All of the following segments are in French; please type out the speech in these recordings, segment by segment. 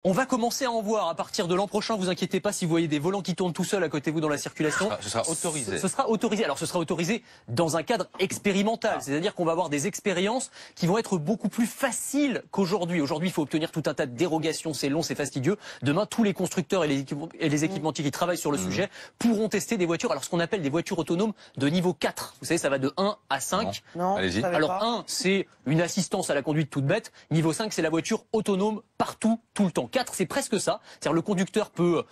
On va commencer à en voir à partir de l'an prochain, vous inquiétez pas si vous voyez des volants qui tournent tout seuls à côté de vous dans la circulation. Ce sera autorisé. Ce sera autorisé. Alors ce sera autorisé dans un cadre expérimental, c'est-à-dire qu'on va avoir des expériences qui vont être beaucoup plus faciles qu'aujourd'hui. Aujourd'hui, il faut obtenir tout un tas de dérogations, c'est long, c'est fastidieux. Demain, tous les constructeurs et les équipementiers qui travaillent sur le sujet pourront tester des voitures, alors ce qu'on appelle des voitures autonomes de niveau 4. Vous savez, ça va de 1 à 5. Non, allez-y. Alors 1, c'est une assistance à la conduite toute bête. Niveau 5, c'est la voiture autonome partout, tout le temps. 4, c'est presque ça. C'est-à-dire le conducteur peut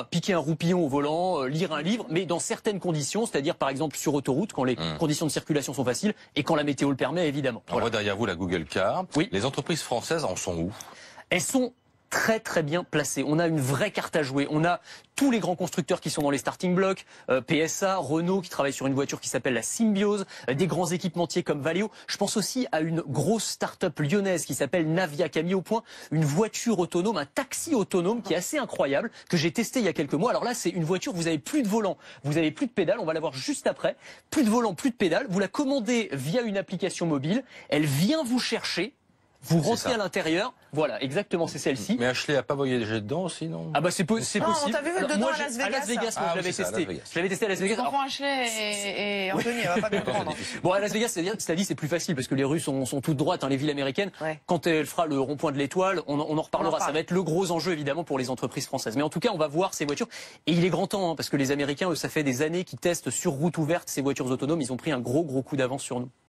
piquer un roupillon au volant, lire un livre, mais dans certaines conditions, c'est-à-dire par exemple sur autoroute, quand les conditions de circulation sont faciles et quand la météo le permet, évidemment. On voit derrière vous la Google Car. Oui. Les entreprises françaises en sont où? Elles sont très bien placées. On a une vraie carte à jouer. On a tous les grands constructeurs qui sont dans les starting blocks, PSA, Renault qui travaille sur une voiture qui s'appelle la Symbiose, des grands équipementiers comme Valeo. Je pense aussi à une grosse start-up lyonnaise qui s'appelle Navia, qui a mis au point une voiture autonome, un taxi autonome qui est assez incroyable, que j'ai testé il y a quelques mois. Alors là, c'est une voiture, vous avez plus de volant, vous avez plus de pédales, on va la voir juste après. Plus de volant, plus de pédales. Vous la commandez via une application mobile, elle vient vous chercher. Vous rentrez à l'intérieur, voilà, exactement, c'est celle-ci. Mais Ashley a pas voyagé dedans aussi, non? Ah bah c'est possible. On t'a vu dedans à Las Vegas. À Las Vegas, moi, je l'avais testé. Je l'avais testé à Las Vegas. Je comprends Ashley et Anthony, elle va pas bien comprendre. Bon, à Las Vegas, c'est-à-dire, c'est plus facile parce que les rues sont toutes droites, hein, les villes américaines. Ouais. Quand elle fera le rond-point de l'Étoile, on en reparlera. Ça va être le gros enjeu évidemment pour les entreprises françaises. Mais en tout cas, on va voir ces voitures. Et il est grand temps, hein, parce que les Américains, eux, ça fait des années qu'ils testent sur route ouverte ces voitures autonomes. Ils ont pris un gros coup d'avance sur nous.